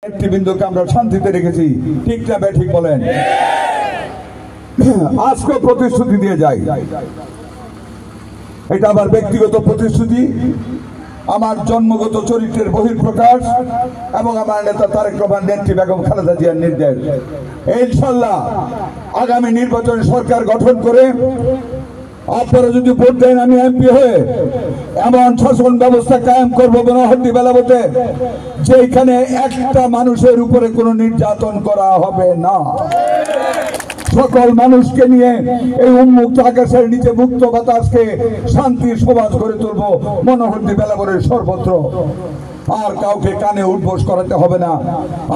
নেতৃবৃন্দকে আমরা শান্তিতে রেখেছি, ঠিক না ঠিক বলেন? আজকে প্রতিশ্রুতি দিয়ে যাই, এটা আমার ব্যক্তিগত প্রতিশ্রুতি, আমার জন্মগত চরিত্রের বহিঃপ্রকাশ এবং আমার নেতা তারেক রহমান নেত্রী বেগম খালেদা জিয়ার নির্দেশ। ইনশাআল্লাহ আগামী নির্বাচনে সরকার গঠন করে আপনারা যদি ভোট দেন, আমি এমপি হয়ে এমন শাসন ব্যবস্থা কায়েম করবো গণহত্যা বেলাবতে যেখানে একটা মানুষের উপরে কোনো নির্যাতন করা হবে না। সকল মানুষকে নিয়ে এই উন্মুক্ত আকাশের নিচে মুক্ত বাতাসকে শান্তির সমাজ গড়ে তুলবো মনোহরদী বেলাবরের সর্বত্র। আর কাউকে কানে উঠবোস করাতে হবে না,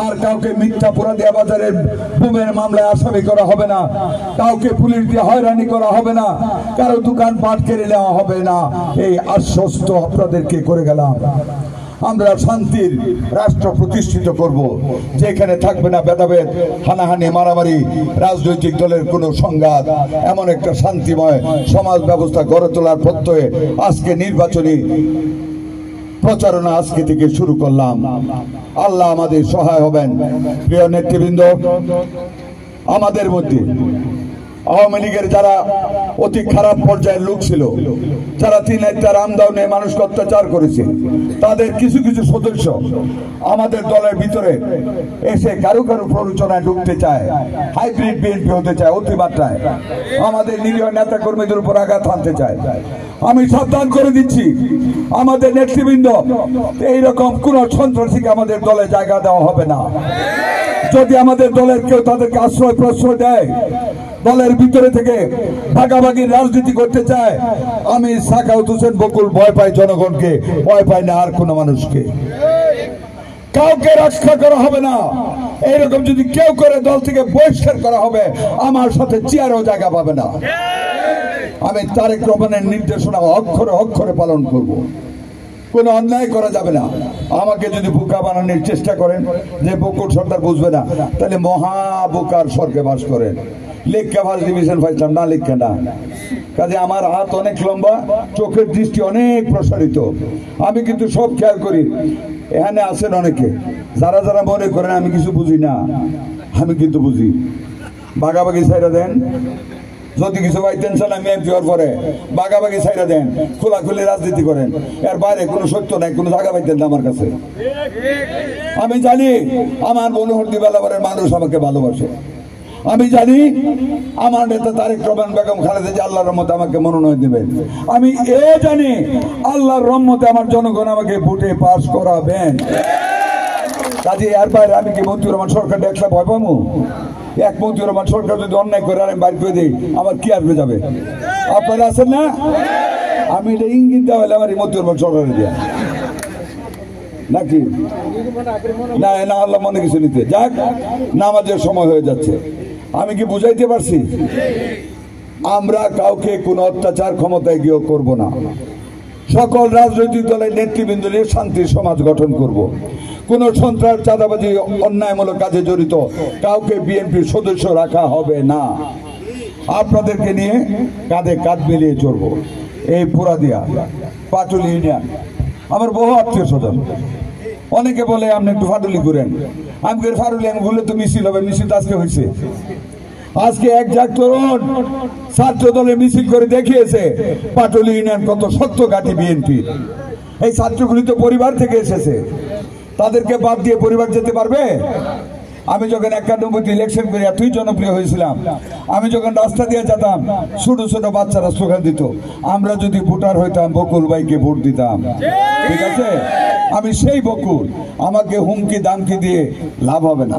আর কাউকে মিথ্যা পুরাদিয়া বাজারের বুমের মামলায় আসামি করা হবে না, কাউকে পুলিশ দিয়ে হয়রানি করা হবে না, কারো দোকান পাট কেড়ে নেওয়া হবে না। এই আশ্বস্ত আপনাদেরকে করে গেলাম। আমরা শান্তির রাষ্ট্র প্রতিষ্ঠিত করব, যেখানে থাকবে না ভেদাভেদ, হানাহানি, মারামারি, রাজনৈতিক দলের কোনো সংঘাত। এমন একটা শান্তিময় সমাজ ব্যবস্থা গড়ে তোলার প্রত্যয়ে আজকে নির্বাচনী প্রচারণা আজকে থেকে শুরু করলাম। আল্লাহ আমাদের সহায় হবেন। প্রিয় নেতৃবৃন্দ, আমাদের মধ্যে আওয়ামী লীগের যারা অতি খারাপ পর্যায়ের লোক ছিল, যারা 3 হাজার আমদাও নিয়ে মানুষকে অত্যাচার করেছে, তাদের কিছু কিছু সদস্য আমাদের দলের ভিতরে এসে কারো কারো প্ররোচনায় ঢুকতে চায়, হাইব্রিড বিএনপি হতে চায়, অতিমাত্রায় আমাদের নিরীহ নেতা কর্মীদের উপর আঘাত হানতে চায়। আমি সাবধান করে দিচ্ছি, আমাদের নেতৃবৃন্দ, এইরকম কোন সন্ত্রাসীকে আমাদের দলে জায়গা দেওয়া হবে না। যদি আমাদের দলের কেউ তাদেরকে আশ্রয় প্রশ্রয় দেয়, দলের ভিতরে থেকে ভাগাভাগির রাজনীতি করতে চায়, আমি সাখাওয়াত হোসেন বকুল ভয় পাই জনগণকে, ভয় পাই না আর কোনো মানুষকে। কাউকে রক্ষা করা হবে না। এইরকম যদি কেউ করে দল থেকে বহিষ্কার করা হবে, আমার সাথে চেয়ারও জায়গা পাবে না। আমি তারেক রহমানের নির্দেশনা অক্ষরে অক্ষরে পালন করব। কোনো অন্যায় করা যাবে না। আমাকে যদি বোকা বানানোর চেষ্টা করেন যে বকুল সরকার বুঝবে না, তাহলে মহা বোকার স্বর্গে বাস করেন। লেখা ফার্স্ট ডিভিশন পাইছিলাম না, লেখা না। কাজে আমার হাত অনেক লম্বা, চোখের দৃষ্টি অনেক প্রসারিত। আমি কিন্তু সব খেয়াল করি। এখানে আছেন অনেকে যারা যারা মনে করেন আমি কিছু বুঝি না, আমি কিন্তু বুঝি। ভাগাভাগি ছাইরা দেন, যদি কিছু পাইতেন চান আমি এমপি হওয়ার পরে ভাগাভাগি ছাইরা দেন, খোলাখুলি রাজনীতি করেন। এর বাইরে কোনো সত্য নাই, কোনো জায়গা পাইতেন না আমার কাছে। আমি জানি আমার মনোহরদী বেলাবরের মানুষ আমাকে ভালোবাসে। আমি জানি আমার নেতা তারেক রহমান বেগম খালেদা জিয়া আল্লাহর রহমতে আমাকে মনোনয়ন দেবেন। আমি জানি আল্লাহর রহমতে আমার জনগণ আমাকে ভোটে পাস করাবেন। কাজে এর বাইরে আমি কি মতিউর রহমান সরকার দেখলে ভয় পাবো? এক মতিউর রহমান সরকার যদি অন্যায় করে আমি বাইর করে দিই, আমার কি আসবে যাবে? আপনারা আছেন না? আমি এটা ইঙ্গিত দেওয়া হলে আমার মতিউর রহমান সরকারে দেয়া নাকি না? না, আল্লাহ মনে কিছু নিতে যাক, নামাজের সময় হয়ে যাচ্ছে। আমি কি বুঝাইতে পারছি? আমরা কাউকে কোনো অত্যাচার ক্ষমতায় গিয়েও করব না। সকল রাজনৈতিক দলের নেতৃবৃন্দ নিয়ে শান্তির সমাজ গঠন করব। কোন সন্ত্রাস, চাঁদাবাজি, অন্যায়মূলক কাজে জড়িত কাউকে বিএনপির সদস্য রাখা হবে না। আপনাদেরকে নিয়ে কাঁধে কাঁধ মিলিয়ে চলবো। এই পুরাদিয়া পাটুলি ইউনিয়ন আমার বহু আত্মীয় স্বজন। অনেকে বলে আপনি একটু ফাটুলি করেন, আমি ফাটুলি আমি বললে তো মিছিল হবে। মিছিল আজকে হয়েছে। আজকে এক জাক তরুণ ছাত্র দলের মিছিল করে দেখিয়েছে পাটুলি ইউনিয়ন কত শক্ত ঘাঁটি বিএনপি। এই ছাত্রগুলি তো পরিবার থেকে এসেছে, তাদেরকে বাদ দিয়ে পরিবার যেতে পারবে? আমি যখন 91 ইলেকশন করে এতই জনপ্রিয় হয়েছিলাম, আমি যখন রাস্তা দিয়ে যেতাম ছোট ছোট বাচ্চারা স্লোগান দিত, আমরা যদি ভোটার হইতাম বকুল ভাইকে ভোট দিতাম। ঠিক আছে, আমি সেই বকুল। আমাকে হুমকি দামকি দিয়ে লাভ হবে না।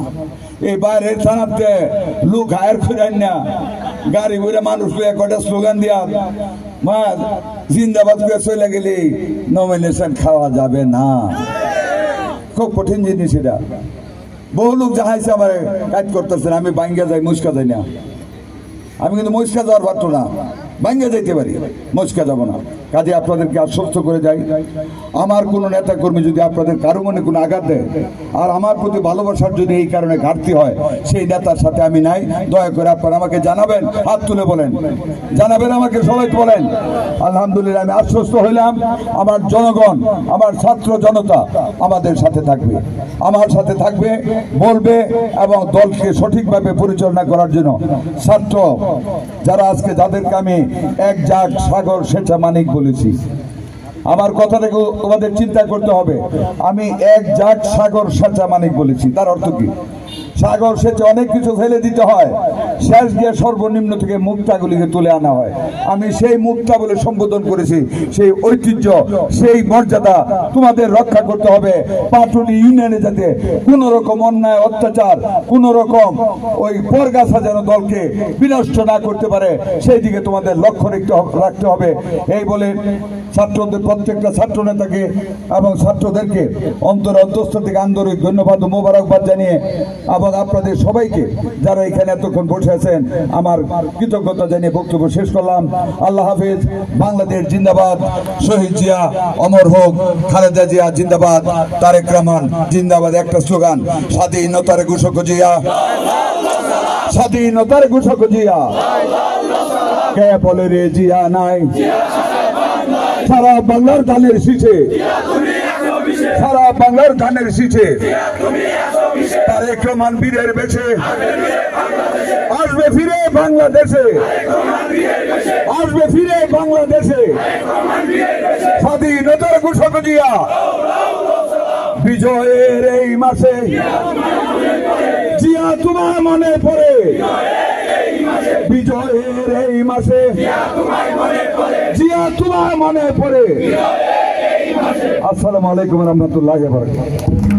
এই বাইরের থানাতে লোক হায়ার খুঁজেন না, গাড়ি ঘুরে মানুষ কয়টা স্লোগান দিয়া মা জিন্দাবাদ করে চলে গেলে নমিনেশন খাওয়া যাবে না। খুব কঠিন জিনিস এটা। বহু লোক যাহাইছে আমার কাজ করতেছেন, আমি বাঙ্গা যাই, মুস্কা যাই না। আমি কিন্তু মুস্কা যাওয়ার পারতো না, ভাঙ্গে যেতে পারি, মচকা যাব না। কাজে আপনাদেরকে আশ্বস্ত করে যাই, আমার কোনো নেতা কর্মী যদি আপনাদের কারো মনে কোনো আঘাত দেয় আর আমার প্রতি ভালোবাসার যদি এই কারণে ঘাটতি হয়, সেই নেতার সাথে আমি নাই। দয়া করে আপনারা আমাকে জানাবেন, হাত তুলে বলেন, জানাবেন আমাকে, সবাই বলেন। আলহামদুলিল্লাহ, আমি আশ্বস্ত হইলাম আমার জনগণ, আমার ছাত্র জনতা আমাদের সাথে থাকবে, আমার সাথে থাকবে, বলবে এবং দলকে সঠিকভাবে পরিচালনা করার জন্য ছাত্র যারা আজকে, যাদেরকে আমি এক জাগ সাগর সেচা মানিক বলেছি, আমার কথাটাকে তোমাদের চিন্তা করতে হবে। আমি এক জাগ সাগর সেচা মানিক বলেছি, তার অর্থ কি? সাগর সেচে অনেক কিছু ফেলে দিতে হয়, শেষ গিয়ে সর্বনিম্ন থেকে মুক্তাগুলিকে তুলে আনা হয়। আমি সেই মুক্তা বলে সম্বোধন করেছি। সেই ঐতিহ্য, সেই মর্যাদা তোমাদের রক্ষা করতে হবে। পাটুলি ইউনিয়নে যাতে কোন রকম অন্যায় অত্যাচার, কোন রকম ওই পরগাছা যেন দলকে বিনষ্ট না করতে পারে, সেই দিকে তোমাদের লক্ষ্য রাখতে হবে। এই বলে ছাত্রদের, প্রত্যেকটা ছাত্র নেতাকে এবং ছাত্রদেরকে অন্তঃস্থ থেকে আন্তরিক ধন্যবাদ ও মোবারকবাদ জানিয়ে এবং আপনাদের সবাইকে যারা এখানে এতক্ষণ বসে আছেন আমার কৃতজ্ঞতা জানিয়ে বক্তব্য শেষ করলাম। আল্লাহ হাফেজ। বাংলাদেশ জিন্দাবাদ, শহীদ জিয়া অমর হোক, খালেদা জিয়া জিন্দাবাদ, তারেক রহমান জিন্দাবাদ। একটা স্লোগান, স্বাধীনতার ঘোষক জিয়া, স্বাধীনতার ঘোষক জিয়া, কে বলে রে জিয়া নাই, সারা বাংলার ধানের শীষে, সারা বাংলার ধানের শীষে তারেক রহমান বীরের বেশে আসবে ফিরে বাংলাদেশে, আসবে ফিরে বাংলাদেশে। স্বাধীনতার ঘোষক জিয়া বিজয়ের এই মাসে, জিয়া তোমার মনে পড়ে, বিজয়ের এই মাসে জিয়া তোমার মনে পড়ে। আসসালামু আলাইকুম ওয়া রাহমাতুল্লাহি ওয়া বারাকাতুহু।